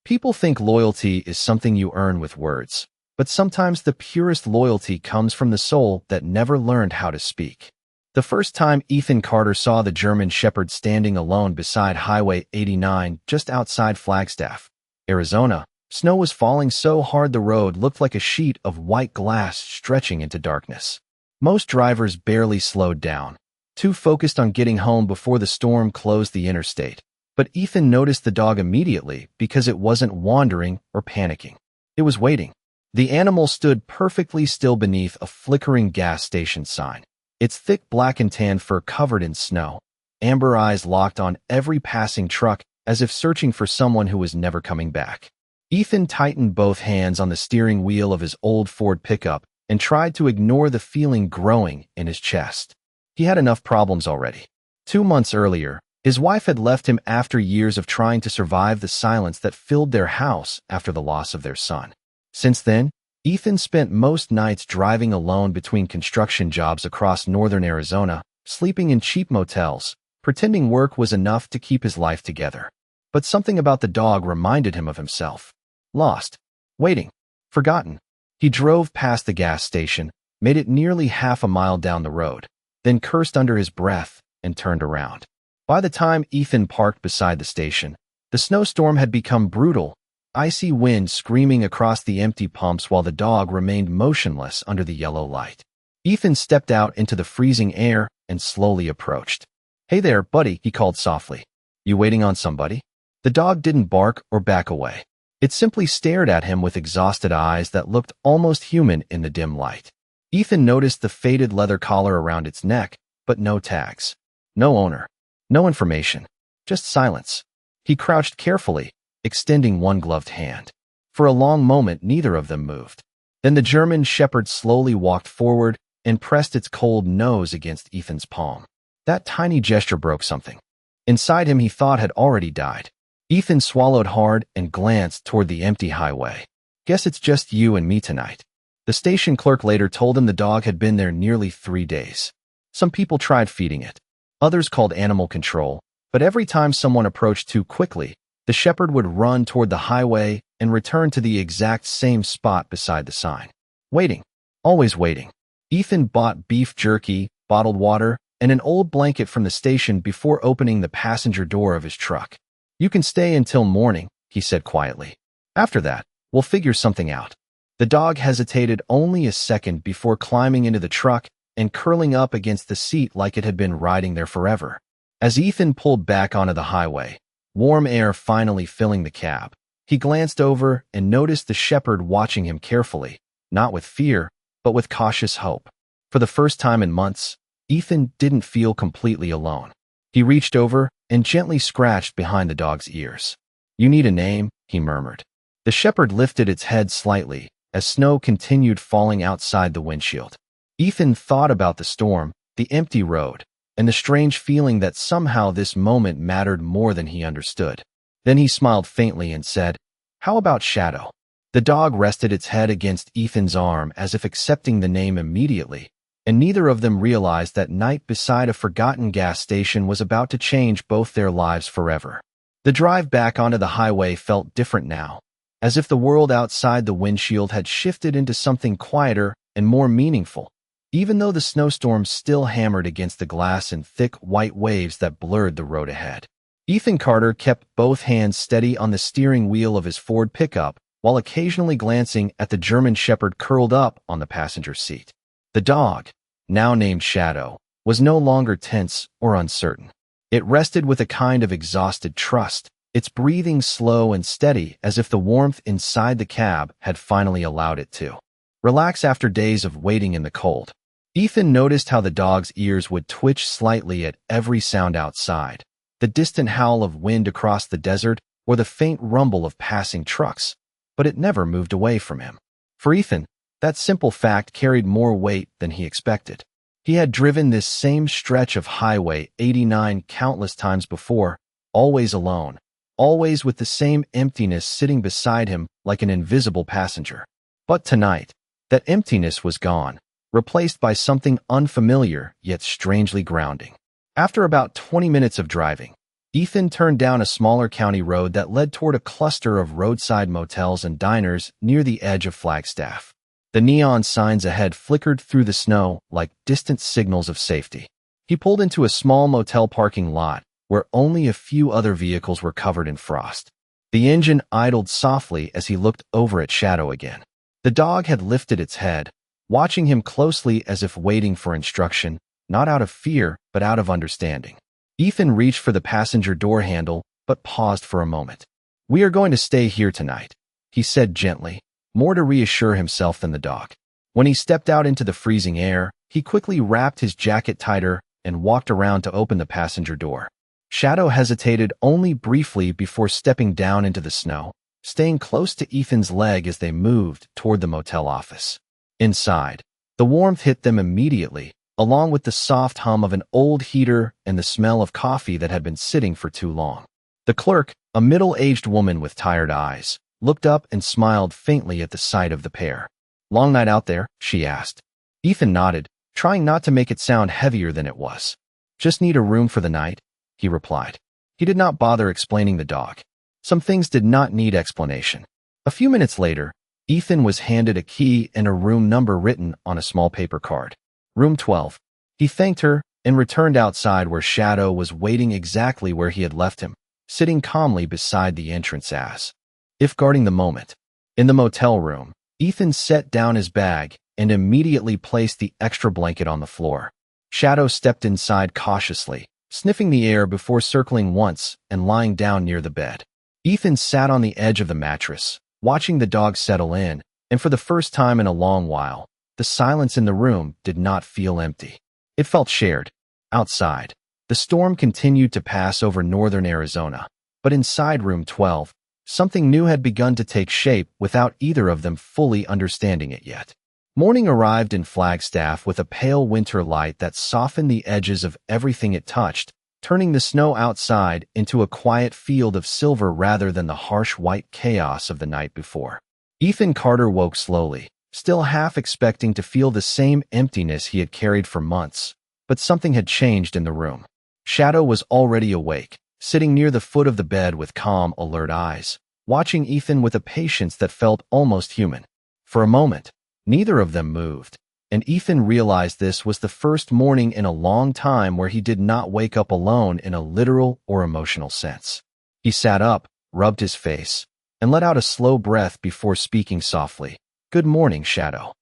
People think loyalty is something you earn with words, but sometimes the purest loyalty comes from the soul that never learned how to speak. The first time Ethan Carter saw the German Shepherd standing alone beside Highway 89 just outside Flagstaff, Arizona, snow was falling so hard the road looked like a sheet of white glass stretching into darkness. Most drivers barely slowed down, too focused on getting home before the storm closed the interstate. But Ethan noticed the dog immediately because it wasn't wandering or panicking. It was waiting. The animal stood perfectly still beneath a flickering gas station sign, its thick black and tan fur covered in snow, amber eyes locked on every passing truck as if searching for someone who was never coming back. Ethan tightened both hands on the steering wheel of his old Ford pickup and tried to ignore the feeling growing in his chest. He had enough problems already. 2 months earlier, his wife had left him after years of trying to survive the silence that filled their house after the loss of their son. Since then, Ethan spent most nights driving alone between construction jobs across northern Arizona, sleeping in cheap motels, pretending work was enough to keep his life together. But something about the dog reminded him of himself. Lost. Waiting. Forgotten. He drove past the gas station, made it nearly half a mile down the road, then cursed under his breath and turned around. By the time Ethan parked beside the station, the snowstorm had become brutal, icy wind screaming across the empty pumps while the dog remained motionless under the yellow light. Ethan stepped out into the freezing air and slowly approached. "Hey there, buddy," he called softly. "You waiting on somebody?" The dog didn't bark or back away. It simply stared at him with exhausted eyes that looked almost human in the dim light. Ethan noticed the faded leather collar around its neck, but no tags. No owner. No information, just silence. He crouched carefully, extending one gloved hand. For a long moment, neither of them moved. Then the German Shepherd slowly walked forward and pressed its cold nose against Ethan's palm. That tiny gesture broke something. Inside him, he thought had already died. Ethan swallowed hard and glanced toward the empty highway. "Guess it's just you and me tonight." The station clerk later told him the dog had been there nearly 3 days. Some people tried feeding it. Others called animal control, but every time someone approached too quickly, the shepherd would run toward the highway and return to the exact same spot beside the sign. Waiting. Always waiting. Ethan bought beef jerky, bottled water, and an old blanket from the station before opening the passenger door of his truck. "You can stay until morning," he said quietly. "After that, we'll figure something out." The dog hesitated only a second before climbing into the truck and curling up against the seat like it had been riding there forever. As Ethan pulled back onto the highway, warm air finally filling the cab, he glanced over and noticed the shepherd watching him carefully, not with fear, but with cautious hope. For the first time in months, Ethan didn't feel completely alone. He reached over and gently scratched behind the dog's ears. "You need a name," he murmured. The shepherd lifted its head slightly as snow continued falling outside the windshield. Ethan thought about the storm, the empty road, and the strange feeling that somehow this moment mattered more than he understood. Then he smiled faintly and said, "How about Shadow?" The dog rested its head against Ethan's arm as if accepting the name immediately, and neither of them realized that night beside a forgotten gas station was about to change both their lives forever. The drive back onto the highway felt different now, as if the world outside the windshield had shifted into something quieter and more meaningful, even though the snowstorm still hammered against the glass in thick white waves that blurred the road ahead. Ethan Carter kept both hands steady on the steering wheel of his Ford pickup while occasionally glancing at the German Shepherd curled up on the passenger seat. The dog, now named Shadow, was no longer tense or uncertain. It rested with a kind of exhausted trust, its breathing slow and steady as if the warmth inside the cab had finally allowed it to relax after days of waiting in the cold. Ethan noticed how the dog's ears would twitch slightly at every sound outside, the distant howl of wind across the desert or the faint rumble of passing trucks, but it never moved away from him. For Ethan, that simple fact carried more weight than he expected. He had driven this same stretch of Highway 89 countless times before, always alone, always with the same emptiness sitting beside him like an invisible passenger. But tonight, that emptiness was gone, replaced by something unfamiliar yet strangely grounding. After about 20 minutes of driving, Ethan turned down a smaller county road that led toward a cluster of roadside motels and diners near the edge of Flagstaff. The neon signs ahead flickered through the snow like distant signals of safety. He pulled into a small motel parking lot where only a few other vehicles were covered in frost. The engine idled softly as he looked over at Shadow again. The dog had lifted its head, watching him closely as if waiting for instruction, not out of fear, but out of understanding. Ethan reached for the passenger door handle, but paused for a moment. "We are going to stay here tonight," he said gently, more to reassure himself than the dog. When he stepped out into the freezing air, he quickly wrapped his jacket tighter and walked around to open the passenger door. Shadow hesitated only briefly before stepping down into the snow, staying close to Ethan's leg as they moved toward the motel office. Inside, the warmth hit them immediately, along with the soft hum of an old heater and the smell of coffee that had been sitting for too long. The clerk, a middle-aged woman with tired eyes, looked up and smiled faintly at the sight of the pair. "Long night out there?" she asked. Ethan nodded, trying not to make it sound heavier than it was. "Just need a room for the night," he replied. He did not bother explaining the dog. Some things did not need explanation. A few minutes later, Ethan was handed a key and a room number written on a small paper card. Room 12. He thanked her and returned outside where Shadow was waiting exactly where he had left him, sitting calmly beside the entrance as if guarding the moment. In the motel room, Ethan set down his bag and immediately placed the extra blanket on the floor. Shadow stepped inside cautiously, sniffing the air before circling once and lying down near the bed. Ethan sat on the edge of the mattress, watching the dog settle in, and for the first time in a long while, the silence in the room did not feel empty. It felt shared. Outside, the storm continued to pass over northern Arizona, but inside room 12, something new had begun to take shape without either of them fully understanding it yet. Morning arrived in Flagstaff with a pale winter light that softened the edges of everything it touched, turning the snow outside into a quiet field of silver rather than the harsh white chaos of the night before. Ethan Carter woke slowly, still half expecting to feel the same emptiness he had carried for months, but something had changed in the room. Shadow was already awake, sitting near the foot of the bed with calm, alert eyes, watching Ethan with a patience that felt almost human. For a moment, neither of them moved, and Ethan realized this was the first morning in a long time where he did not wake up alone in a literal or emotional sense. He sat up, rubbed his face, and let out a slow breath before speaking softly. "Good morning, Shadow."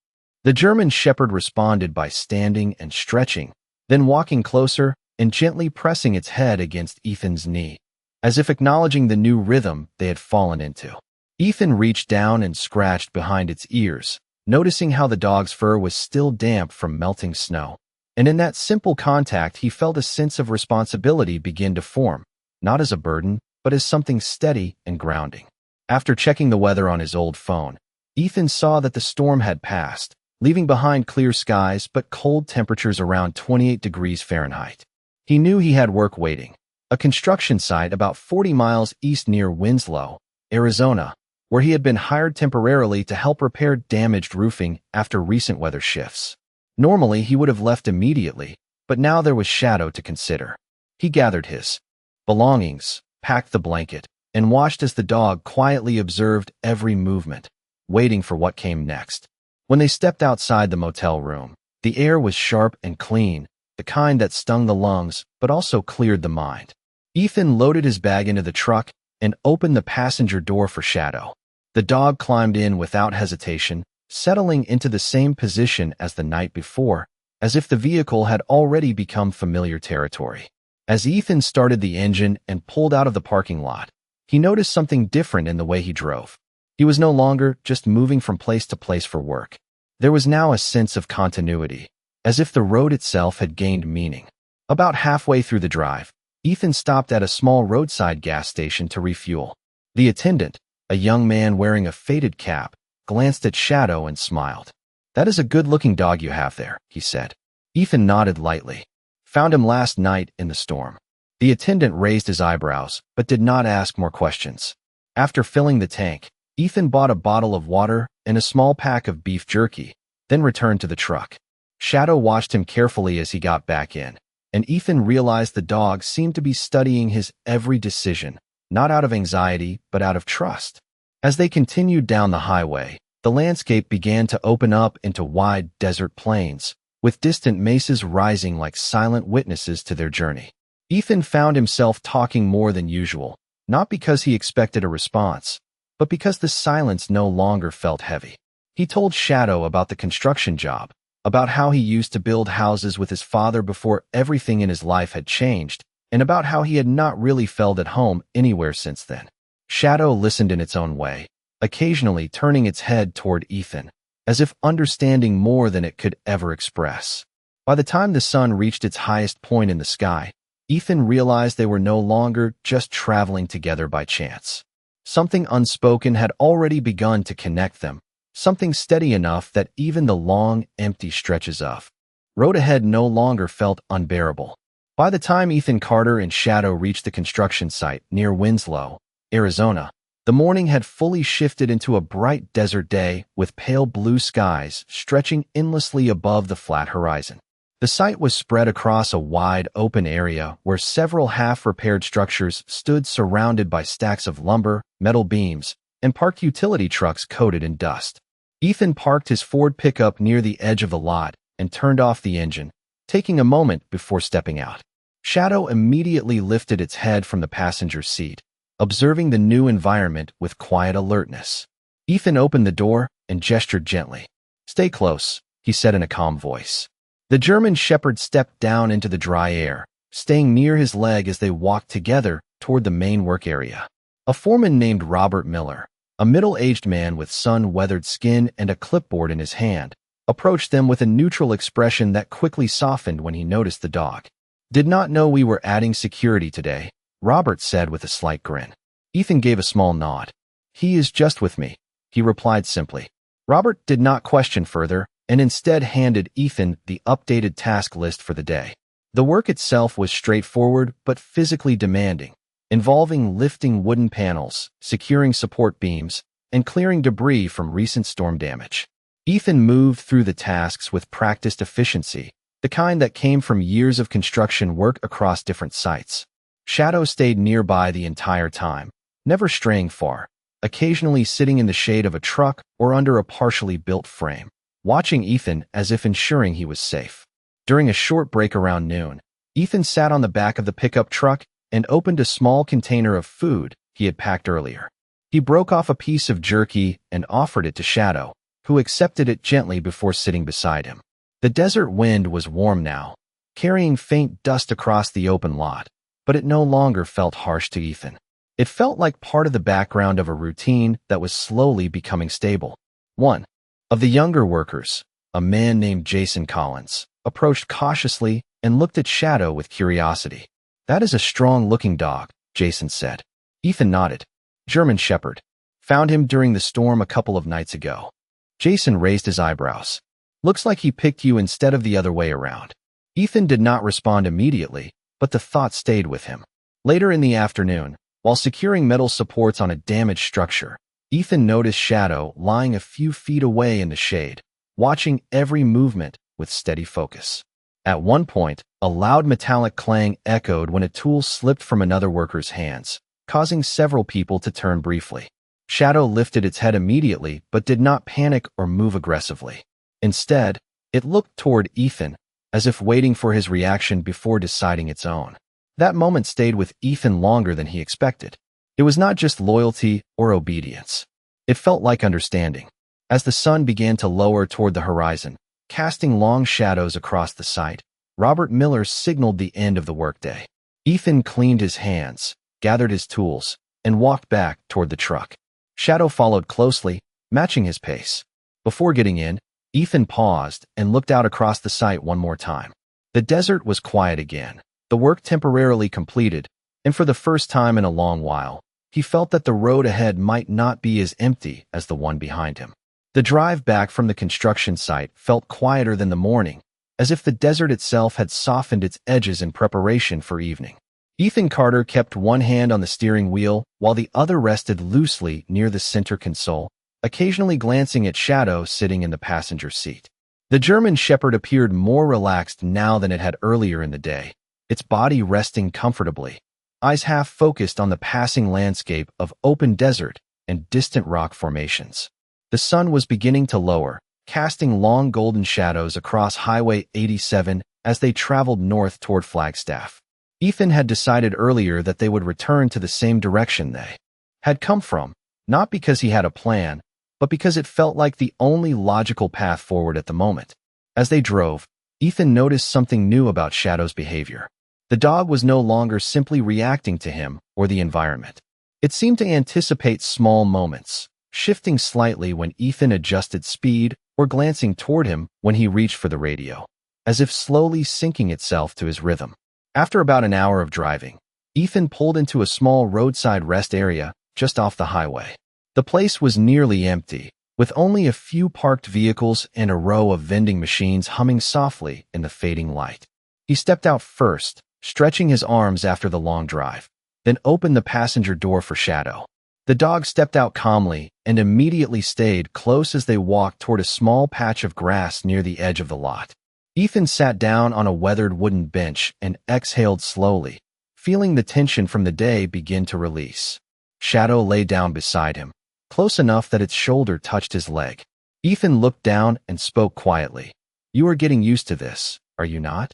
The German Shepherd responded by standing and stretching, then walking closer and gently pressing its head against Ethan's knee, as if acknowledging the new rhythm they had fallen into. Ethan reached down and scratched behind its ears, noticing how the dog's fur was still damp from melting snow. And in that simple contact, he felt a sense of responsibility begin to form, not as a burden, but as something steady and grounding. After checking the weather on his old phone, Ethan saw that the storm had passed, leaving behind clear skies but cold temperatures around 28 degrees Fahrenheit. He knew he had work waiting, a construction site about 40 miles east near Winslow, Arizona, where he had been hired temporarily to help repair damaged roofing after recent weather shifts. Normally, he would have left immediately, but now there was Shadow to consider. He gathered his belongings, packed the blanket, and watched as the dog quietly observed every movement, waiting for what came next. When they stepped outside the motel room, the air was sharp and clean, the kind that stung the lungs but also cleared the mind. Ethan loaded his bag into the truck and opened the passenger door for Shadow. The dog climbed in without hesitation, settling into the same position as the night before, as if the vehicle had already become familiar territory. As Ethan started the engine and pulled out of the parking lot, he noticed something different in the way he drove. He was no longer just moving from place to place for work. There was now a sense of continuity, as if the road itself had gained meaning. About halfway through the drive, Ethan stopped at a small roadside gas station to refuel. The attendant, a young man wearing a faded cap, glanced at Shadow and smiled. "That is a good-looking dog you have there," he said. Ethan nodded lightly. "Found him last night in the storm." The attendant raised his eyebrows, but did not ask more questions. After filling the tank, Ethan bought a bottle of water and a small pack of beef jerky, then returned to the truck. Shadow watched him carefully as he got back in, and Ethan realized the dog seemed to be studying his every decision, not out of anxiety, but out of trust. As they continued down the highway, the landscape began to open up into wide desert plains, with distant mesas rising like silent witnesses to their journey. Ethan found himself talking more than usual, not because he expected a response, but because the silence no longer felt heavy. He told Shadow about the construction job, about how he used to build houses with his father before everything in his life had changed, and about how he had not really felt at home anywhere since then. Shadow listened in its own way, occasionally turning its head toward Ethan, as if understanding more than it could ever express. By the time the sun reached its highest point in the sky, Ethan realized they were no longer just traveling together by chance. Something unspoken had already begun to connect them, something steady enough that even the long, empty stretches of road ahead no longer felt unbearable. By the time Ethan Carter and Shadow reached the construction site near Winslow, Arizona, the morning had fully shifted into a bright desert day with pale blue skies stretching endlessly above the flat horizon. The site was spread across a wide, open area where several half-repaired structures stood surrounded by stacks of lumber, metal beams, and parked utility trucks coated in dust. Ethan parked his Ford pickup near the edge of the lot and turned off the engine, taking a moment before stepping out. Shadow immediately lifted its head from the passenger seat, observing the new environment with quiet alertness. Ethan opened the door and gestured gently. "Stay close," he said in a calm voice. The German Shepherd stepped down into the dry air, staying near his leg as they walked together toward the main work area. A foreman named Robert Miller, a middle-aged man with sun-weathered skin and a clipboard in his hand, approached them with a neutral expression that quickly softened when he noticed the dog. "Did not know we were adding security today," Robert said with a slight grin. Ethan gave a small nod. "He is just with me," he replied simply. Robert did not question further, and instead handed Ethan the updated task list for the day. The work itself was straightforward but physically demanding, involving lifting wooden panels, securing support beams, and clearing debris from recent storm damage. Ethan moved through the tasks with practiced efficiency, the kind that came from years of construction work across different sites. Shadow stayed nearby the entire time, never straying far, occasionally sitting in the shade of a truck or under a partially built frame, watching Ethan as if ensuring he was safe. During a short break around noon, Ethan sat on the back of the pickup truck and opened a small container of food he had packed earlier. He broke off a piece of jerky and offered it to Shadow, who accepted it gently before sitting beside him. The desert wind was warm now, carrying faint dust across the open lot, but it no longer felt harsh to Ethan. It felt like part of the background of a routine that was slowly becoming stable. One of the younger workers, a man named Jason Collins, approached cautiously and looked at Shadow with curiosity. "That is a strong-looking dog," Jason said. Ethan nodded. "German Shepherd. Found him during the storm a couple of nights ago." Jason raised his eyebrows. "Looks like he picked you instead of the other way around." Ethan did not respond immediately, but the thought stayed with him. Later in the afternoon, while securing metal supports on a damaged structure, Ethan noticed Shadow lying a few feet away in the shade, watching every movement with steady focus. At one point, a loud metallic clang echoed when a tool slipped from another worker's hands, causing several people to turn briefly. Shadow lifted its head immediately but did not panic or move aggressively. Instead, it looked toward Ethan, as if waiting for his reaction before deciding its own. That moment stayed with Ethan longer than he expected. It was not just loyalty or obedience. It felt like understanding. As the sun began to lower toward the horizon, casting long shadows across the site, Robert Miller signaled the end of the workday. Ethan cleaned his hands, gathered his tools, and walked back toward the truck. Shadow followed closely, matching his pace. Before getting in, Ethan paused and looked out across the site one more time. The desert was quiet again, the work temporarily completed, and for the first time in a long while, he felt that the road ahead might not be as empty as the one behind him. The drive back from the construction site felt quieter than the morning, as if the desert itself had softened its edges in preparation for evening. Ethan Carter kept one hand on the steering wheel while the other rested loosely near the center console, occasionally glancing at Shadow sitting in the passenger seat. The German Shepherd appeared more relaxed now than it had earlier in the day, its body resting comfortably, eyes half focused on the passing landscape of open desert and distant rock formations. The sun was beginning to lower, casting long golden shadows across Highway 87 as they traveled north toward Flagstaff. Ethan had decided earlier that they would return to the same direction they had come from, not because he had a plan, but because it felt like the only logical path forward at the moment. As they drove, Ethan noticed something new about Shadow's behavior. The dog was no longer simply reacting to him or the environment. It seemed to anticipate small moments, shifting slightly when Ethan adjusted speed or glancing toward him when he reached for the radio, as if slowly syncing itself to his rhythm. After about an hour of driving, Ethan pulled into a small roadside rest area just off the highway. The place was nearly empty, with only a few parked vehicles and a row of vending machines humming softly in the fading light. He stepped out first, stretching his arms after the long drive, then opened the passenger door for Shadow. The dog stepped out calmly and immediately stayed close as they walked toward a small patch of grass near the edge of the lot. Ethan sat down on a weathered wooden bench and exhaled slowly, feeling the tension from the day begin to release. Shadow lay down beside him, close enough that its shoulder touched his leg. Ethan looked down and spoke quietly. "You are getting used to this, are you not?"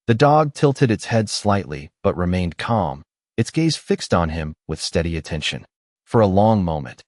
The dog tilted its head slightly but remained calm, its gaze fixed on him with steady attention. For a long moment,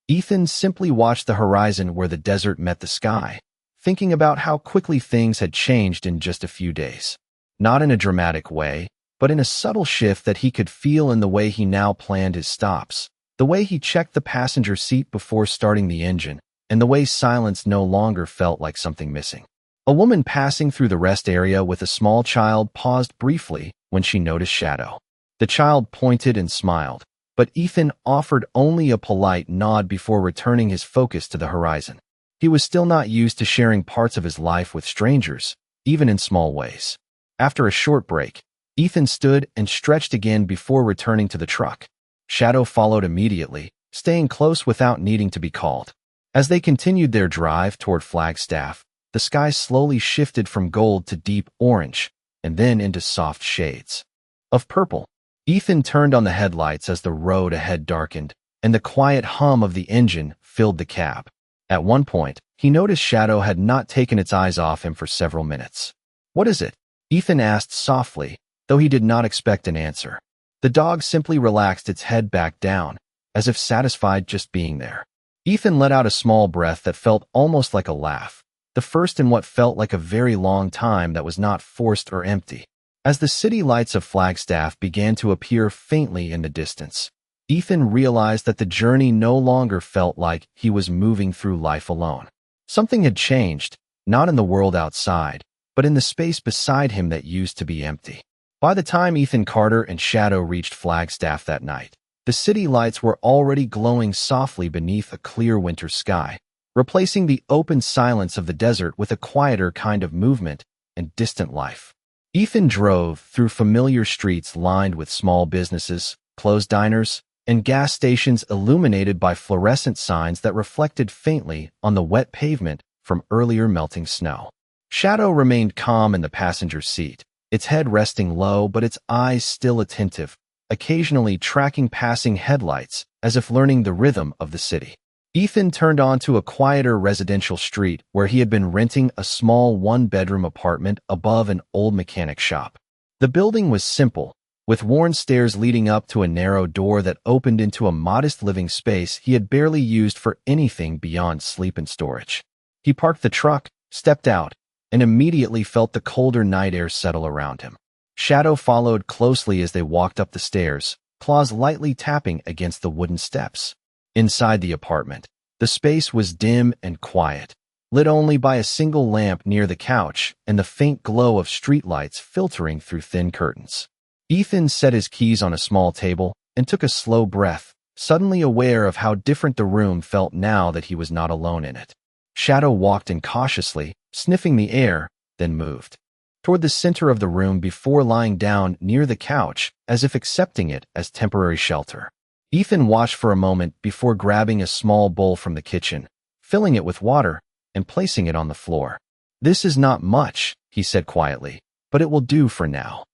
Ethan simply watched the horizon where the desert met the sky, thinking about how quickly things had changed in just a few days. Not in a dramatic way, but in a subtle shift that he could feel in the way he now planned his stops, the way he checked the passenger seat before starting the engine, and the way silence no longer felt like something missing. A woman passing through the rest area with a small child paused briefly when she noticed Shadow. The child pointed and smiled, but Ethan offered only a polite nod before returning his focus to the horizon. He was still not used to sharing parts of his life with strangers, even in small ways. After a short break, Ethan stood and stretched again before returning to the truck. Shadow followed immediately, staying close without needing to be called. As they continued their drive toward Flagstaff, the sky slowly shifted from gold to deep orange, and then into soft shades of purple. Ethan turned on the headlights as the road ahead darkened, and the quiet hum of the engine filled the cab. At one point, he noticed Shadow had not taken its eyes off him for several minutes. "What is it?" Ethan asked softly, though he did not expect an answer. The dog simply relaxed its head back down, as if satisfied just being there. Ethan let out a small breath that felt almost like a laugh, the first in what felt like a very long time that was not forced or empty. As the city lights of Flagstaff began to appear faintly in the distance, Ethan realized that the journey no longer felt like he was moving through life alone. Something had changed, not in the world outside, but in the space beside him that used to be empty. By the time Ethan Carter and Shadow reached Flagstaff that night, the city lights were already glowing softly beneath a clear winter sky, replacing the open silence of the desert with a quieter kind of movement and distant life. Ethan drove through familiar streets lined with small businesses, closed diners, and gas stations illuminated by fluorescent signs that reflected faintly on the wet pavement from earlier melting snow. Shadow remained calm in the passenger seat, its head resting low but its eyes still attentive, occasionally tracking passing headlights as if learning the rhythm of the city. Ethan turned onto a quieter residential street where he had been renting a small one-bedroom apartment above an old mechanic shop. The building was simple, with worn stairs leading up to a narrow door that opened into a modest living space he had barely used for anything beyond sleep and storage. He parked the truck, stepped out, and immediately felt the colder night air settle around him. Shadow followed closely as they walked up the stairs, claws lightly tapping against the wooden steps. Inside the apartment, the space was dim and quiet, lit only by a single lamp near the couch and the faint glow of streetlights filtering through thin curtains. Ethan set his keys on a small table and took a slow breath, suddenly aware of how different the room felt now that he was not alone in it. Shadow walked in cautiously, sniffing the air, then moved toward the center of the room before lying down near the couch as if accepting it as temporary shelter. Ethan watched for a moment before grabbing a small bowl from the kitchen, filling it with water, and placing it on the floor. "This is not much," he said quietly, "but it will do for now."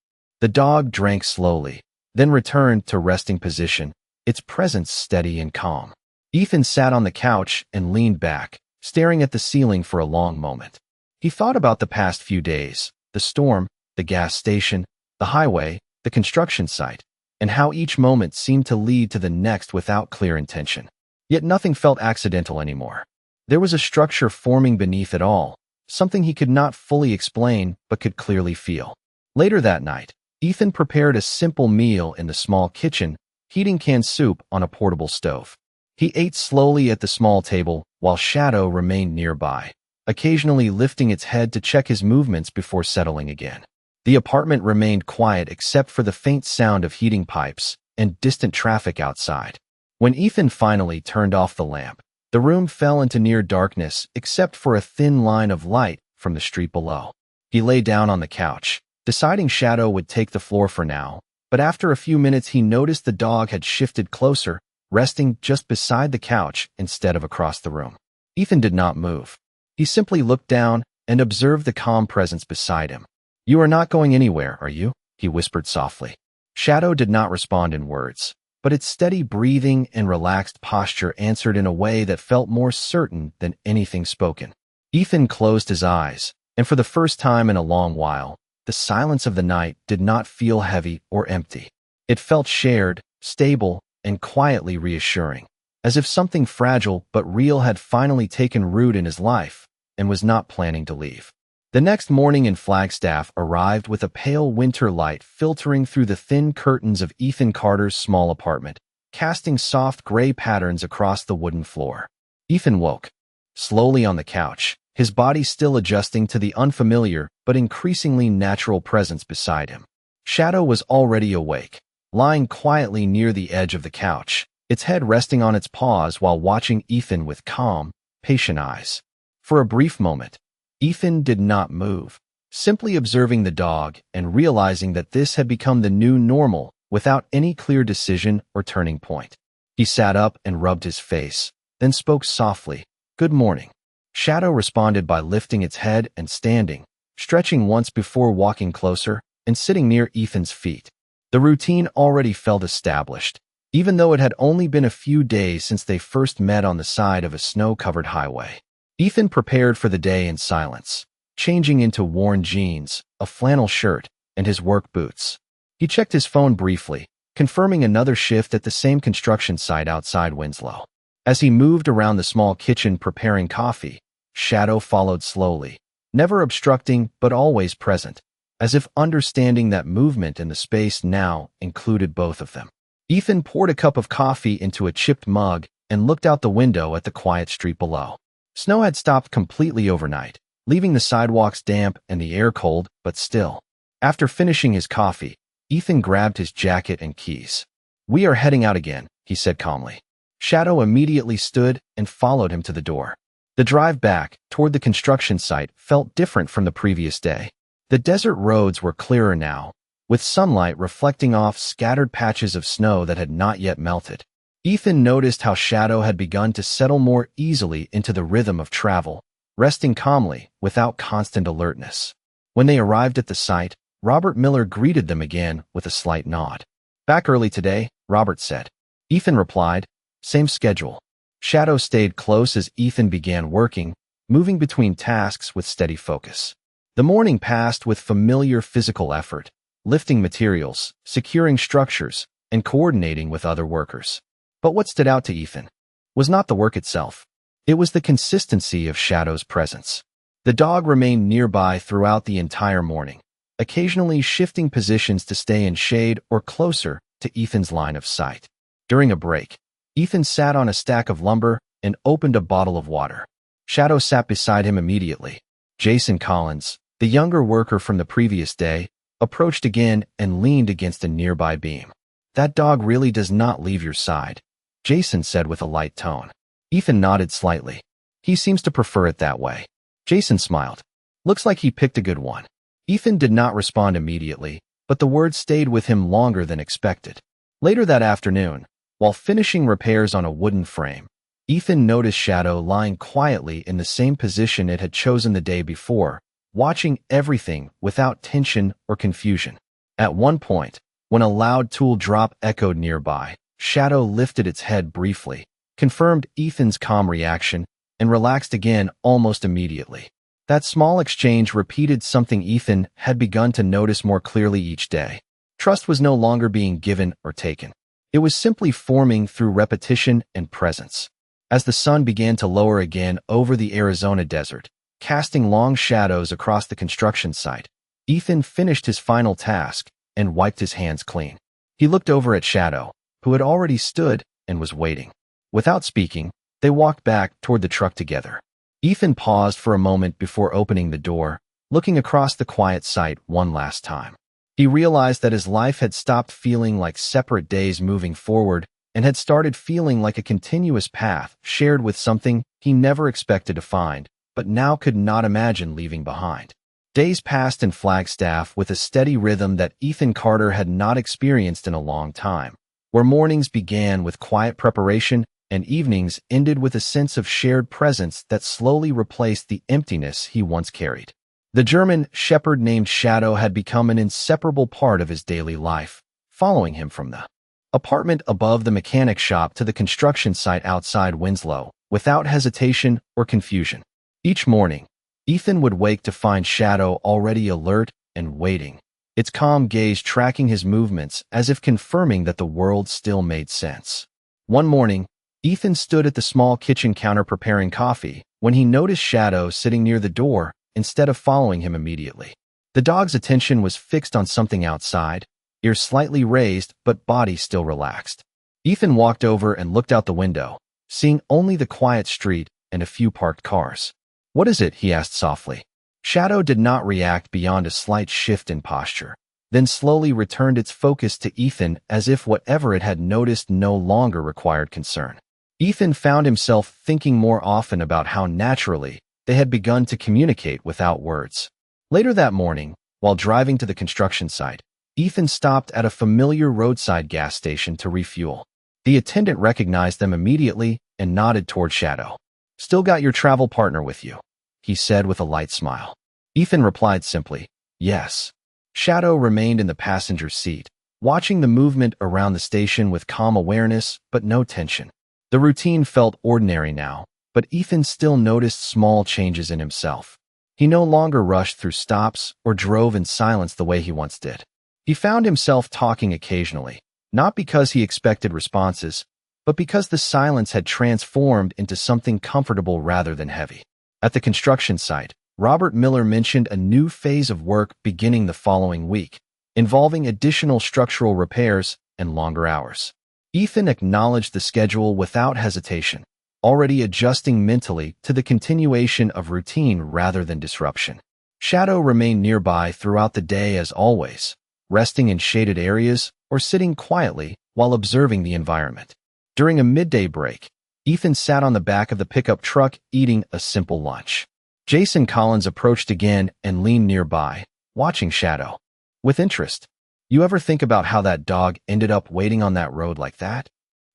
The dog drank slowly, then returned to resting position, its presence steady and calm. Ethan sat on the couch and leaned back, staring at the ceiling for a long moment. He thought about the past few days, the storm, the gas station, the highway, the construction site, and how each moment seemed to lead to the next without clear intention. Yet nothing felt accidental anymore. There was a structure forming beneath it all, something he could not fully explain but could clearly feel. Later that night, Ethan prepared a simple meal in the small kitchen, heating canned soup on a portable stove. He ate slowly at the small table while Shadow remained nearby, occasionally lifting its head to check his movements before settling again. The apartment remained quiet except for the faint sound of heating pipes and distant traffic outside. When Ethan finally turned off the lamp, the room fell into near darkness except for a thin line of light from the street below. He lay down on the couch, deciding Shadow would take the floor for now, but after a few minutes he noticed the dog had shifted closer, resting just beside the couch instead of across the room. Ethan did not move. He simply looked down and observed the calm presence beside him. "You are not going anywhere, are you?" he whispered softly. Shadow did not respond in words, but its steady breathing and relaxed posture answered in a way that felt more certain than anything spoken. Ethan closed his eyes, and for the first time in a long while, the silence of the night did not feel heavy or empty. It felt shared, stable, and quietly reassuring, as if something fragile but real had finally taken root in his life and was not planning to leave. The next morning in Flagstaff arrived with a pale winter light filtering through the thin curtains of Ethan Carter's small apartment, casting soft gray patterns across the wooden floor. Ethan woke, slowly on the couch, his body still adjusting to the unfamiliar but increasingly natural presence beside him. Shadow was already awake, lying quietly near the edge of the couch, its head resting on its paws while watching Ethan with calm, patient eyes. For a brief moment, Ethan did not move, simply observing the dog and realizing that this had become the new normal without any clear decision or turning point. He sat up and rubbed his face, then spoke softly, "Good morning." Shadow responded by lifting its head and standing, stretching once before walking closer and sitting near Ethan's feet. The routine already felt established, even though it had only been a few days since they first met on the side of a snow-covered highway. Ethan prepared for the day in silence, changing into worn jeans, a flannel shirt, and his work boots. He checked his phone briefly, confirming another shift at the same construction site outside Winslow. As he moved around the small kitchen preparing coffee, Shadow followed slowly, never obstructing but always present, as if understanding that movement in the space now included both of them. Ethan poured a cup of coffee into a chipped mug and looked out the window at the quiet street below. Snow had stopped completely overnight, leaving the sidewalks damp and the air cold but still. After finishing his coffee, Ethan grabbed his jacket and keys. "We are heading out again," he said calmly. Shadow immediately stood and followed him to the door. The drive back toward the construction site felt different from the previous day. The desert roads were clearer now, with sunlight reflecting off scattered patches of snow that had not yet melted. Ethan noticed how Shadow had begun to settle more easily into the rhythm of travel, resting calmly without constant alertness. When they arrived at the site, Robert Miller greeted them again with a slight nod. "Back early today," Robert said. Ethan replied, "Same schedule." Shadow stayed close as Ethan began working, moving between tasks with steady focus. The morning passed with familiar physical effort, lifting materials, securing structures, and coordinating with other workers. But what stood out to Ethan was not the work itself. It was the consistency of Shadow's presence. The dog remained nearby throughout the entire morning, occasionally shifting positions to stay in shade or closer to Ethan's line of sight. During a break, Ethan sat on a stack of lumber and opened a bottle of water. Shadow sat beside him immediately. Jason Collins, the younger worker from the previous day, approached again and leaned against a nearby beam. "That dog really does not leave your side," Jason said with a light tone. Ethan nodded slightly. "He seems to prefer it that way." Jason smiled. "Looks like he picked a good one." Ethan did not respond immediately, but the words stayed with him longer than expected. Later that afternoon, while finishing repairs on a wooden frame, Ethan noticed Shadow lying quietly in the same position it had chosen the day before, watching everything without tension or confusion. At one point, when a loud tool drop echoed nearby, Shadow lifted its head briefly, confirmed Ethan's calm reaction, and relaxed again almost immediately. That small exchange repeated something Ethan had begun to notice more clearly each day. Trust was no longer being given or taken. It was simply forming through repetition and presence. As the sun began to lower again over the Arizona desert, casting long shadows across the construction site, Ethan finished his final task and wiped his hands clean. He looked over at Shadow, who had already stood and was waiting. Without speaking, they walked back toward the truck together. Ethan paused for a moment before opening the door, looking across the quiet site one last time. He realized that his life had stopped feeling like separate days moving forward and had started feeling like a continuous path shared with something he never expected to find, but now could not imagine leaving behind. Days passed in Flagstaff with a steady rhythm that Ethan Carter had not experienced in a long time, where mornings began with quiet preparation and evenings ended with a sense of shared presence that slowly replaced the emptiness he once carried. The German shepherd named Shadow had become an inseparable part of his daily life, following him from the apartment above the mechanic shop to the construction site outside Winslow, without hesitation or confusion. Each morning, Ethan would wake to find Shadow already alert and waiting, its calm gaze tracking his movements as if confirming that the world still made sense. One morning, Ethan stood at the small kitchen counter preparing coffee when he noticed Shadow sitting near the door instead of following him immediately. The dog's attention was fixed on something outside, ears slightly raised but body still relaxed. Ethan walked over and looked out the window, seeing only the quiet street and a few parked cars. "What is it?" he asked softly. Shadow did not react beyond a slight shift in posture, then slowly returned its focus to Ethan as if whatever it had noticed no longer required concern. Ethan found himself thinking more often about how naturally they had begun to communicate without words. Later that morning, while driving to the construction site, Ethan stopped at a familiar roadside gas station to refuel. The attendant recognized them immediately and nodded toward Shadow. "Still got your travel partner with you?" he said with a light smile. Ethan replied simply, "Yes." Shadow remained in the passenger seat, watching the movement around the station with calm awareness but no tension. The routine felt ordinary now, but Ethan still noticed small changes in himself. He no longer rushed through stops or drove in silence the way he once did. He found himself talking occasionally, not because he expected responses, but because the silence had transformed into something comfortable rather than heavy. At the construction site, Robert Miller mentioned a new phase of work beginning the following week, involving additional structural repairs and longer hours. Ethan acknowledged the schedule without hesitation, already adjusting mentally to the continuation of routine rather than disruption. Shadow remained nearby throughout the day as always, resting in shaded areas or sitting quietly while observing the environment. During a midday break, Ethan sat on the back of the pickup truck eating a simple lunch. Jason Collins approached again and leaned nearby, watching Shadow with interest. "You ever think about how that dog ended up waiting on that road like that?"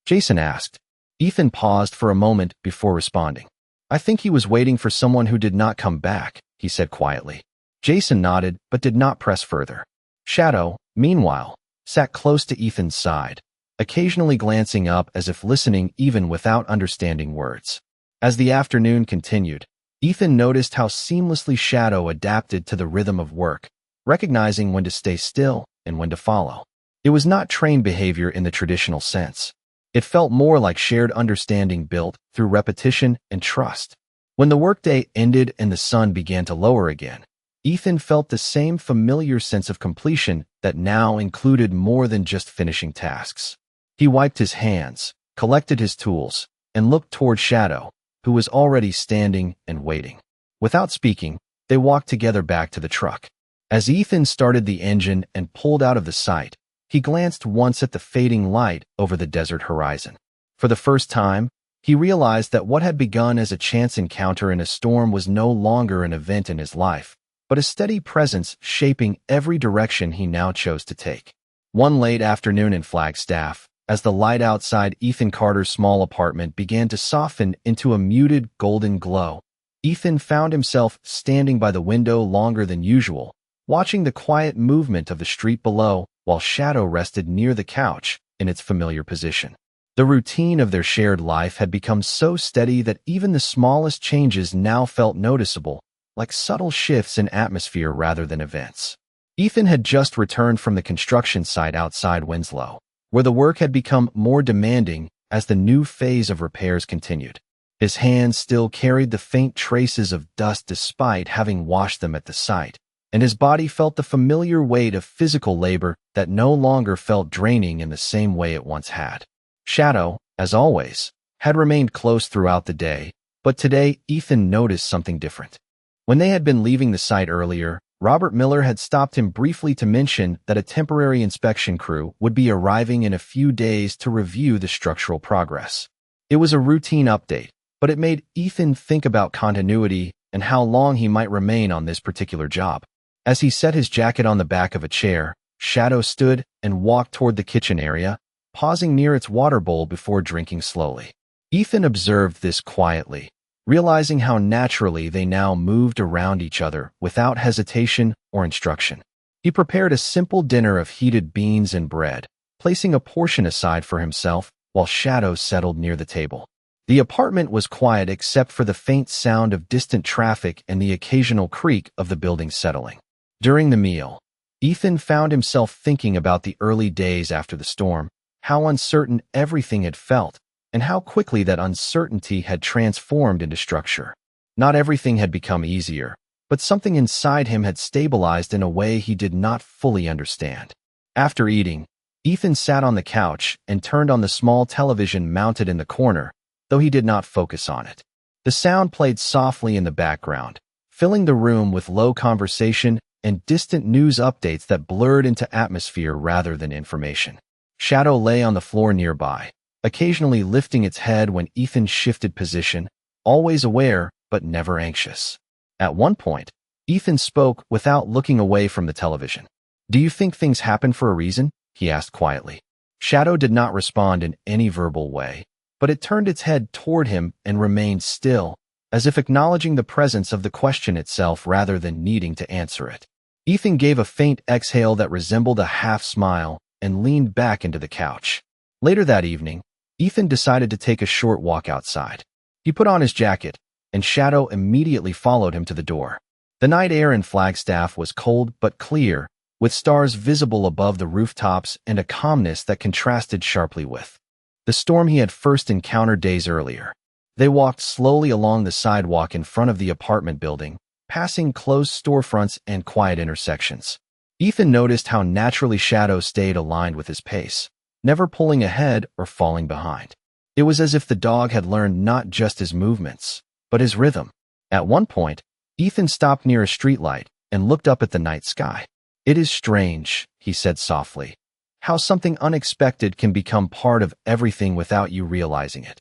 Jason asked. Ethan paused for a moment before responding. "I think he was waiting for someone who did not come back," he said quietly. Jason nodded but did not press further. Shadow, meanwhile, sat close to Ethan's side, occasionally glancing up as if listening even without understanding words. As the afternoon continued, Ethan noticed how seamlessly Shadow adapted to the rhythm of work, recognizing when to stay still and when to follow. It was not trained behavior in the traditional sense. It felt more like shared understanding built through repetition and trust. When the workday ended and the sun began to lower again, Ethan felt the same familiar sense of completion that now included more than just finishing tasks. He wiped his hands, collected his tools, and looked toward Shadow, who was already standing and waiting. Without speaking, they walked together back to the truck. As Ethan started the engine and pulled out of the site, he glanced once at the fading light over the desert horizon. For the first time, he realized that what had begun as a chance encounter in a storm was no longer an event in his life, but a steady presence shaping every direction he now chose to take. One late afternoon in Flagstaff, as the light outside Ethan Carter's small apartment began to soften into a muted golden glow, Ethan found himself standing by the window longer than usual, watching the quiet movement of the street below while Shadow rested near the couch in its familiar position. The routine of their shared life had become so steady that even the smallest changes now felt noticeable, like subtle shifts in atmosphere rather than events. Ethan had just returned from the construction site outside Winslow, where the work had become more demanding as the new phase of repairs continued. His hands still carried the faint traces of dust despite having washed them at the site, and his body felt the familiar weight of physical labor that no longer felt draining in the same way it once had. Shadow, as always, had remained close throughout the day, but today Ethan noticed something different. When they had been leaving the site earlier, Robert Miller had stopped him briefly to mention that a temporary inspection crew would be arriving in a few days to review the structural progress. It was a routine update, but it made Ethan think about continuity and how long he might remain on this particular job. As he set his jacket on the back of a chair, Shadow stood and walked toward the kitchen area, pausing near its water bowl before drinking slowly. Ethan observed this quietly, realizing how naturally they now moved around each other without hesitation or instruction. He prepared a simple dinner of heated beans and bread, placing a portion aside for himself while Shadow settled near the table. The apartment was quiet except for the faint sound of distant traffic and the occasional creak of the building settling. During the meal, Ethan found himself thinking about the early days after the storm, how uncertain everything had felt, and how quickly that uncertainty had transformed into structure. Not everything had become easier, but something inside him had stabilized in a way he did not fully understand. After eating, Ethan sat on the couch and turned on the small television mounted in the corner, though he did not focus on it. The sound played softly in the background, filling the room with low conversation and distant news updates that blurred into atmosphere rather than information. Shadow lay on the floor nearby, occasionally lifting its head when Ethan shifted position, always aware but never anxious. At one point, Ethan spoke without looking away from the television. "Do you think things happen for a reason?" he asked quietly. Shadow did not respond in any verbal way, but it turned its head toward him and remained still, as if acknowledging the presence of the question itself rather than needing to answer it. Ethan gave a faint exhale that resembled a half-smile and leaned back into the couch. Later that evening, Ethan decided to take a short walk outside. He put on his jacket, and Shadow immediately followed him to the door. The night air in Flagstaff was cold but clear, with stars visible above the rooftops and a calmness that contrasted sharply with the storm he had first encountered days earlier. They walked slowly along the sidewalk in front of the apartment building, passing closed storefronts and quiet intersections. Ethan noticed how naturally Shadow stayed aligned with his pace, never pulling ahead or falling behind. It was as if the dog had learned not just his movements, but his rhythm. At one point, Ethan stopped near a streetlight and looked up at the night sky. "It is strange," he said softly, "how something unexpected can become part of everything without you realizing it."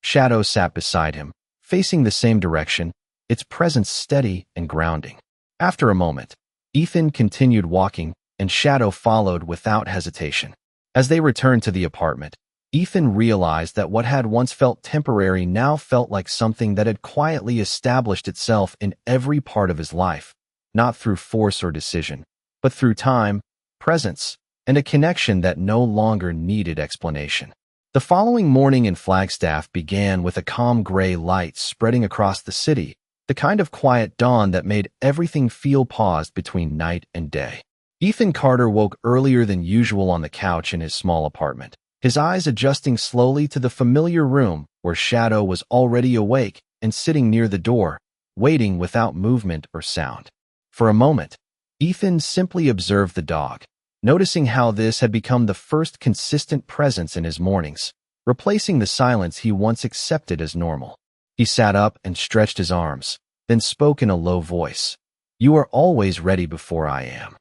Shadow sat beside him, facing the same direction, its presence steady and grounding. After a moment, Ethan continued walking, and Shadow followed without hesitation. As they returned to the apartment, Ethan realized that what had once felt temporary now felt like something that had quietly established itself in every part of his life, not through force or decision, but through time, presence, and a connection that no longer needed explanation. The following morning in Flagstaff began with a calm gray light spreading across the city, the kind of quiet dawn that made everything feel paused between night and day. Ethan Carter woke earlier than usual on the couch in his small apartment, his eyes adjusting slowly to the familiar room where Shadow was already awake and sitting near the door, waiting without movement or sound. For a moment, Ethan simply observed the dog, noticing how this had become the first consistent presence in his mornings, replacing the silence he once accepted as normal. He sat up and stretched his arms, then spoke in a low voice. "You are always ready before I am."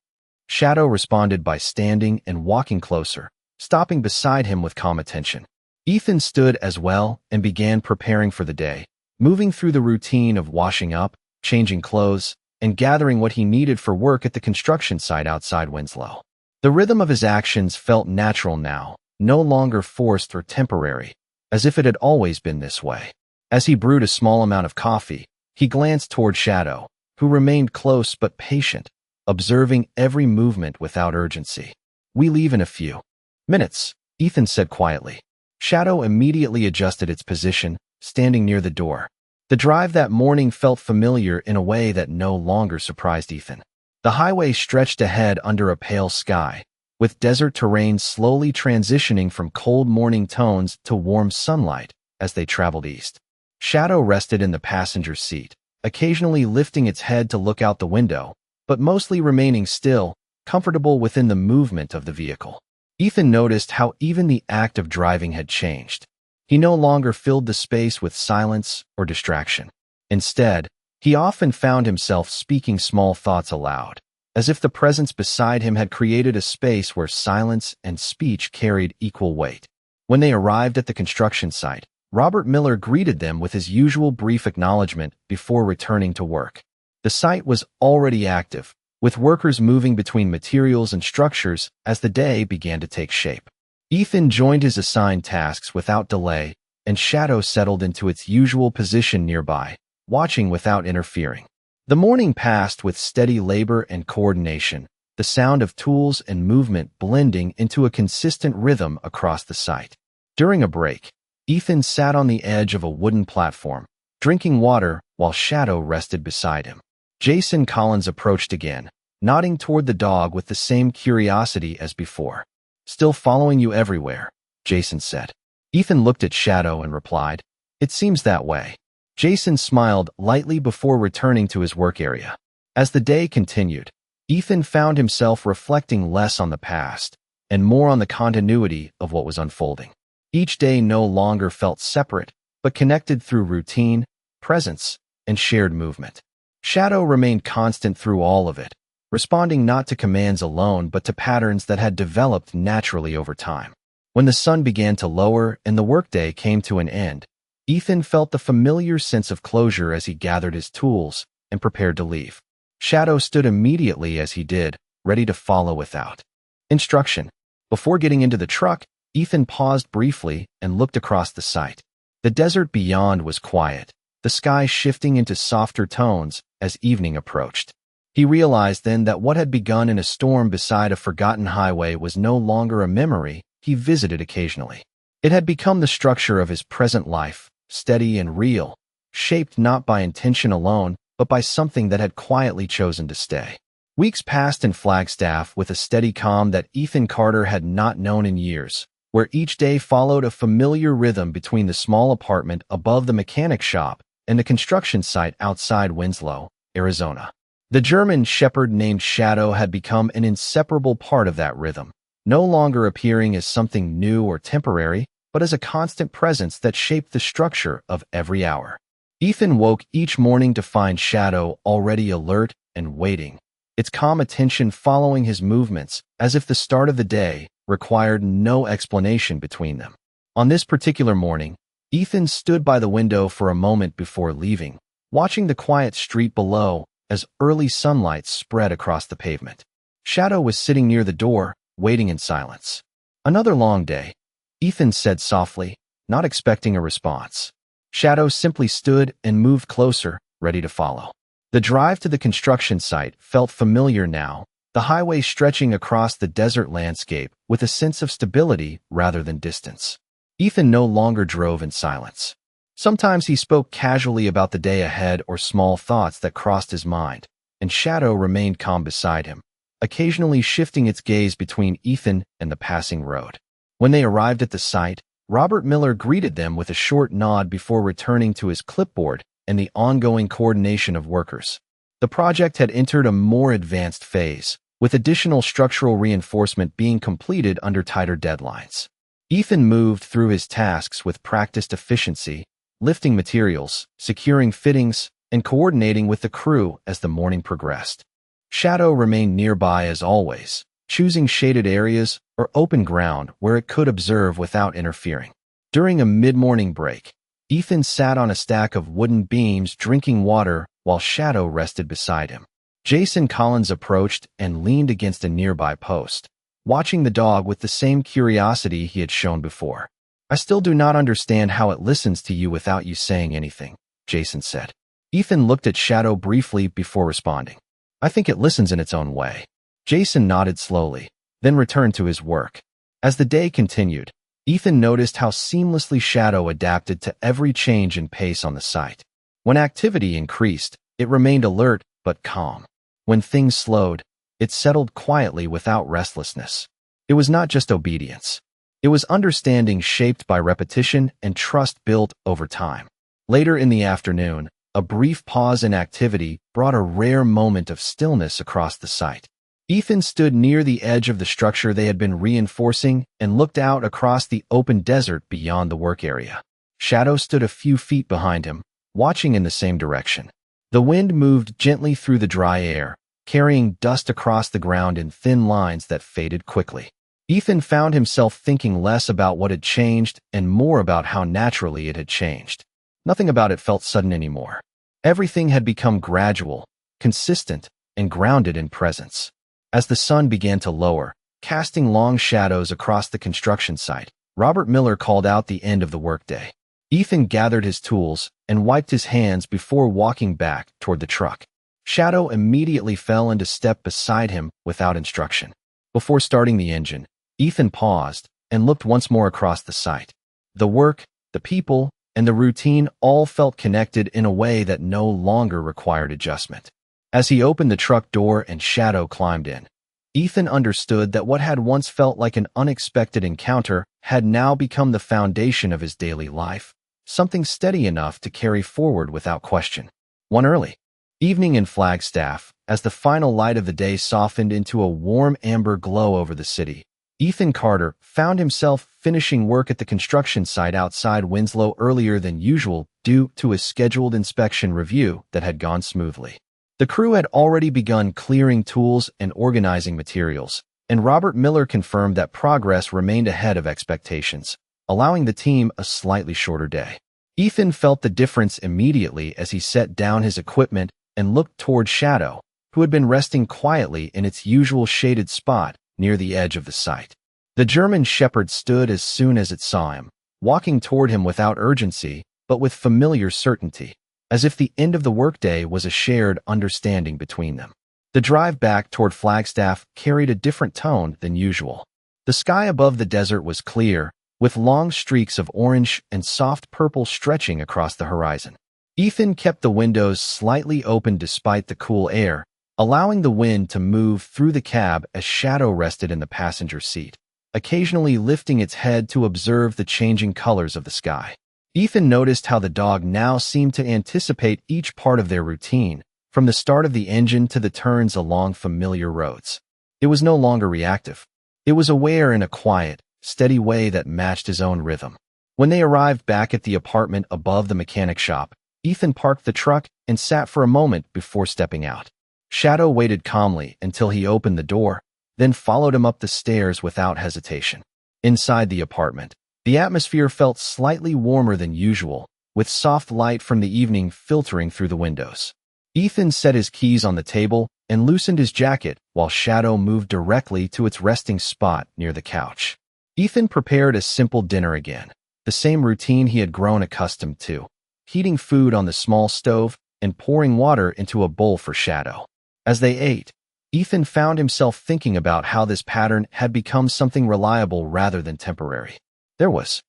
Shadow responded by standing and walking closer, stopping beside him with calm attention. Ethan stood as well and began preparing for the day, moving through the routine of washing up, changing clothes, and gathering what he needed for work at the construction site outside Winslow. The rhythm of his actions felt natural now, no longer forced or temporary, as if it had always been this way. As he brewed a small amount of coffee, he glanced toward Shadow, who remained close but patient, observing every movement without urgency. "We leave in a few minutes," Ethan said quietly. Shadow immediately adjusted its position, standing near the door. The drive that morning felt familiar in a way that no longer surprised Ethan. The highway stretched ahead under a pale sky, with desert terrain slowly transitioning from cold morning tones to warm sunlight as they traveled east. Shadow rested in the passenger seat, occasionally lifting its head to look out the window, but mostly remaining still, comfortable within the movement of the vehicle. Ethan noticed how even the act of driving had changed. He no longer filled the space with silence or distraction. Instead, he often found himself speaking small thoughts aloud, as if the presence beside him had created a space where silence and speech carried equal weight. When they arrived at the construction site, Robert Miller greeted them with his usual brief acknowledgement before returning to work. The site was already active, with workers moving between materials and structures as the day began to take shape. Ethan joined his assigned tasks without delay, and Shadow settled into its usual position nearby, watching without interfering. The morning passed with steady labor and coordination, the sound of tools and movement blending into a consistent rhythm across the site. During a break, Ethan sat on the edge of a wooden platform, drinking water while Shadow rested beside him. Jason Collins approached again, nodding toward the dog with the same curiosity as before. "Still following you everywhere," Jason said. Ethan looked at Shadow and replied, "It seems that way." Jason smiled lightly before returning to his work area. As the day continued, Ethan found himself reflecting less on the past and more on the continuity of what was unfolding. Each day no longer felt separate, but connected through routine, presence, and shared movement. Shadow remained constant through all of it, responding not to commands alone but to patterns that had developed naturally over time. When the sun began to lower and the workday came to an end, Ethan felt the familiar sense of closure as he gathered his tools and prepared to leave. Shadow stood immediately as he did, ready to follow without instruction. Before getting into the truck, Ethan paused briefly and looked across the site. The desert beyond was quiet, the sky shifting into softer tones as evening approached. He realized then that what had begun in a storm beside a forgotten highway was no longer a memory he visited occasionally. It had become the structure of his present life, steady and real, shaped not by intention alone, but by something that had quietly chosen to stay. Weeks passed in Flagstaff with a steady calm that Ethan Carter had not known in years, where each day followed a familiar rhythm between the small apartment above the mechanic shop and the construction site outside Winslow, Arizona. The German shepherd named Shadow had become an inseparable part of that rhythm, no longer appearing as something new or temporary, but as a constant presence that shaped the structure of every hour. Ethan woke each morning to find Shadow already alert and waiting, its calm attention following his movements as if the start of the day required no explanation between them. On this particular morning, Ethan stood by the window for a moment before leaving, watching the quiet street below as early sunlight spread across the pavement. Shadow was sitting near the door, waiting in silence. "Another long day," Ethan said softly, not expecting a response. Shadow simply stood and moved closer, ready to follow. The drive to the construction site felt familiar now, the highway stretching across the desert landscape with a sense of stability rather than distance. Ethan no longer drove in silence. Sometimes he spoke casually about the day ahead or small thoughts that crossed his mind, and Shadow remained calm beside him, occasionally shifting its gaze between Ethan and the passing road. When they arrived at the site, Robert Miller greeted them with a short nod before returning to his clipboard and the ongoing coordination of workers. The project had entered a more advanced phase, with additional structural reinforcement being completed under tighter deadlines. Ethan moved through his tasks with practiced efficiency, lifting materials, securing fittings, and coordinating with the crew as the morning progressed. Shadow remained nearby as always, choosing shaded areas or open ground where it could observe without interfering. During a mid-morning break, Ethan sat on a stack of wooden beams drinking water while Shadow rested beside him. Jason Collins approached and leaned against a nearby post, watching the dog with the same curiosity he had shown before. "I still do not understand how it listens to you without you saying anything," Jason said. Ethan looked at Shadow briefly before responding. I think it listens in its own way. Jason nodded slowly, then returned to his work. As the day continued, Ethan noticed how seamlessly Shadow adapted to every change in pace on the site. When activity increased, it remained alert but calm. When things slowed, it settled quietly without restlessness. It was not just obedience. It was understanding shaped by repetition and trust built over time. Later in the afternoon, a brief pause in activity brought a rare moment of stillness across the site. Ethan stood near the edge of the structure they had been reinforcing and looked out across the open desert beyond the work area. Shadow stood a few feet behind him, watching in the same direction. The wind moved gently through the dry air, carrying dust across the ground in thin lines that faded quickly. Ethan found himself thinking less about what had changed and more about how naturally it had changed. Nothing about it felt sudden anymore. Everything had become gradual, consistent, and grounded in presence. As the sun began to lower, casting long shadows across the construction site, Robert Miller called out the end of the workday. Ethan gathered his tools and wiped his hands before walking back toward the truck. Shadow immediately fell into step beside him without instruction. Before starting the engine, Ethan paused and looked once more across the site. The work, the people, and the routine all felt connected in a way that no longer required adjustment. As he opened the truck door and Shadow climbed in, Ethan understood that what had once felt like an unexpected encounter had now become the foundation of his daily life, something steady enough to carry forward without question. One early evening in Flagstaff, as the final light of the day softened into a warm amber glow over the city, Ethan Carter found himself finishing work at the construction site outside Winslow earlier than usual due to a scheduled inspection review that had gone smoothly. The crew had already begun clearing tools and organizing materials, and Robert Miller confirmed that progress remained ahead of expectations, allowing the team a slightly shorter day. Ethan felt the difference immediately as he set down his equipment and looked toward Shadow, who had been resting quietly in its usual shaded spot near the edge of the site. The German shepherd stood as soon as it saw him, walking toward him without urgency, but with familiar certainty, as if the end of the workday was a shared understanding between them. The drive back toward Flagstaff carried a different tone than usual. The sky above the desert was clear, with long streaks of orange and soft purple stretching across the horizon. Ethan kept the windows slightly open despite the cool air, allowing the wind to move through the cab as Shadow rested in the passenger seat, occasionally lifting its head to observe the changing colors of the sky. Ethan noticed how the dog now seemed to anticipate each part of their routine, from the start of the engine to the turns along familiar roads. It was no longer reactive. It was aware in a quiet, steady way that matched his own rhythm. When they arrived back at the apartment above the mechanic shop, Ethan parked the truck and sat for a moment before stepping out. Shadow waited calmly until he opened the door, then followed him up the stairs without hesitation. Inside the apartment, the atmosphere felt slightly warmer than usual, with soft light from the evening filtering through the windows. Ethan set his keys on the table and loosened his jacket while Shadow moved directly to its resting spot near the couch. Ethan prepared a simple dinner again, the same routine he had grown accustomed to, heating food on the small stove and pouring water into a bowl for Shadow. As they ate, Ethan found himself thinking about how this pattern had become something reliable rather than temporary. There was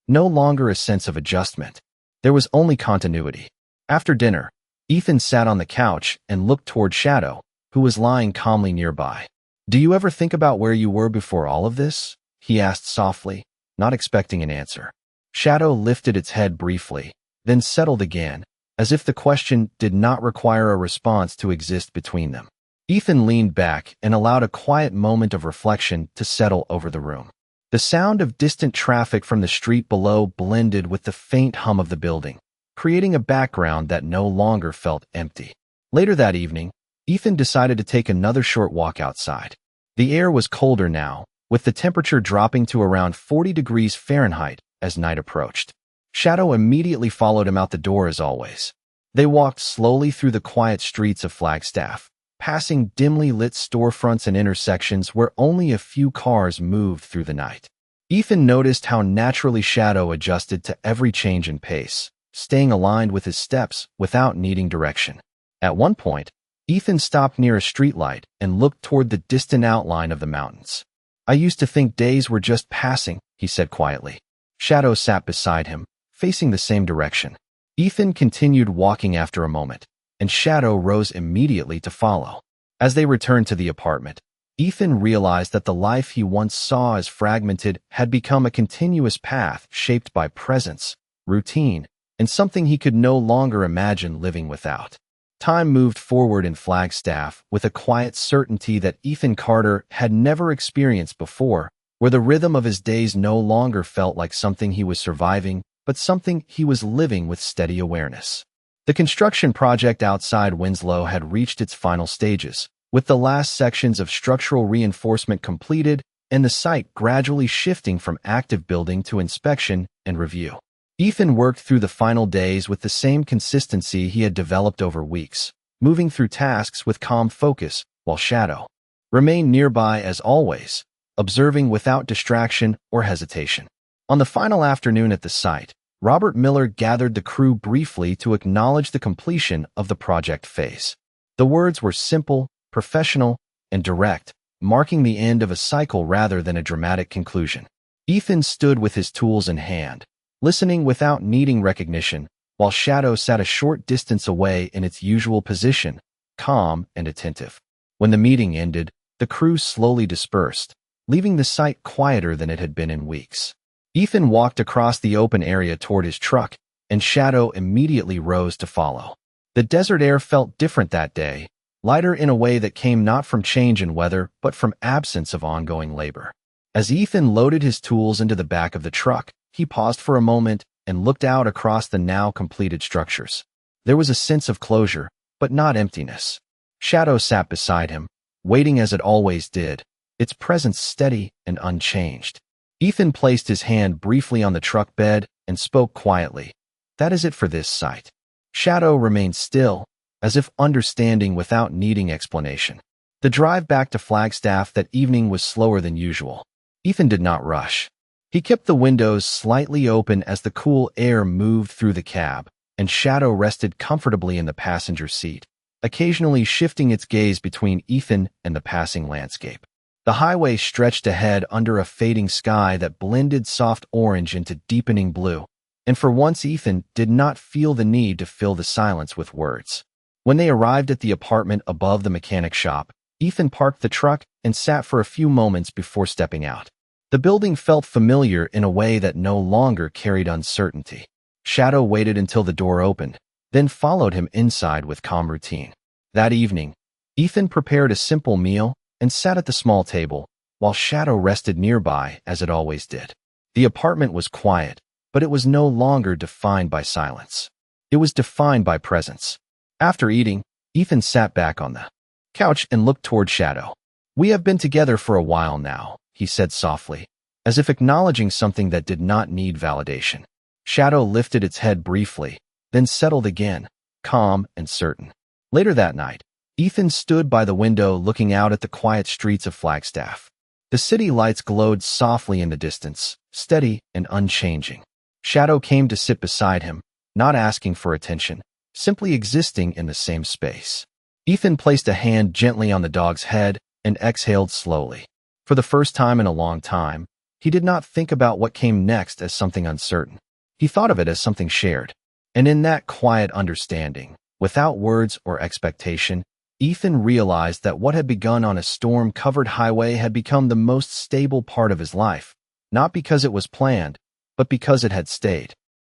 no longer a sense of adjustment. There was only continuity. After dinner, Ethan sat on the couch and looked toward Shadow, who was lying calmly nearby. "Do you ever think about where you were before all of this?" he asked softly, not expecting an answer. Shadow lifted its head briefly, then settled again, as if the question did not require a response to exist between them. Ethan leaned back and allowed a quiet moment of reflection to settle over the room. The sound of distant traffic from the street below blended with the faint hum of the building, creating a background that no longer felt empty. Later that evening, Ethan decided to take another short walk outside. The air was colder now, with the temperature dropping to around 40 degrees Fahrenheit as night approached. Shadow immediately followed him out the door as always. They walked slowly through the quiet streets of Flagstaff, passing dimly lit storefronts and intersections where only a few cars moved through the night. Ethan noticed how naturally Shadow adjusted to every change in pace, staying aligned with his steps without needing direction. At one point, Ethan stopped near a streetlight and looked toward the distant outline of the mountains. "I used to think days were just passing," he said quietly. Shadow sat beside him, facing the same direction. Ethan continued walking after a moment, and Shadow rose immediately to follow. As they returned to the apartment, Ethan realized that the life he once saw as fragmented had become a continuous path shaped by presence, routine, and something he could no longer imagine living without. Time moved forward in Flagstaff with a quiet certainty that Ethan Carter had never experienced before, where the rhythm of his days no longer felt like something he was surviving, but something he was living with steady awareness. The construction project outside Winslow had reached its final stages, with the last sections of structural reinforcement completed and the site gradually shifting from active building to inspection and review. Ethan worked through the final days with the same consistency he had developed over weeks, moving through tasks with calm focus, while Shadow remained nearby as always, observing without distraction or hesitation. On the final afternoon at the site, Robert Miller gathered the crew briefly to acknowledge the completion of the project phase. The words were simple, professional, and direct, marking the end of a cycle rather than a dramatic conclusion. Ethan stood with his tools in hand, listening without needing recognition, while Shadow sat a short distance away in its usual position, calm and attentive. When the meeting ended, the crew slowly dispersed, leaving the site quieter than it had been in weeks. Ethan walked across the open area toward his truck, and Shadow immediately rose to follow. The desert air felt different that day, lighter in a way that came not from change in weather but from absence of ongoing labor. As Ethan loaded his tools into the back of the truck, he paused for a moment and looked out across the now completed structures. There was a sense of closure, but not emptiness. Shadow sat beside him, waiting as it always did, its presence steady and unchanged. Ethan placed his hand briefly on the truck bed and spoke quietly. "That is it for this site." Shadow remained still, as if understanding without needing explanation. The drive back to Flagstaff that evening was slower than usual. Ethan did not rush. He kept the windows slightly open as the cool air moved through the cab, and Shadow rested comfortably in the passenger seat, occasionally shifting its gaze between Ethan and the passing landscape. The highway stretched ahead under a fading sky that blended soft orange into deepening blue, and for once Ethan did not feel the need to fill the silence with words. When they arrived at the apartment above the mechanic shop, Ethan parked the truck and sat for a few moments before stepping out. The building felt familiar in a way that no longer carried uncertainty. Shadow waited until the door opened, then followed him inside with calm routine. That evening, Ethan prepared a simple meal and sat at the small table, while Shadow rested nearby as it always did. The apartment was quiet, but it was no longer defined by silence. It was defined by presence. After eating, Ethan sat back on the couch and looked toward Shadow. "We have been together for a while now," he said softly, as if acknowledging something that did not need validation. Shadow lifted its head briefly, then settled again, calm and certain. Later that night, Ethan stood by the window looking out at the quiet streets of Flagstaff. The city lights glowed softly in the distance, steady and unchanging. Shadow came to sit beside him, not asking for attention, simply existing in the same space. Ethan placed a hand gently on the dog's head and exhaled slowly. For the first time in a long time, he did not think about what came next as something uncertain. He thought of it as something shared. And in that quiet understanding, without words or expectation, Ethan realized that what had begun on a storm-covered highway had become the most stable part of his life, not because it was planned, but because it had stayed.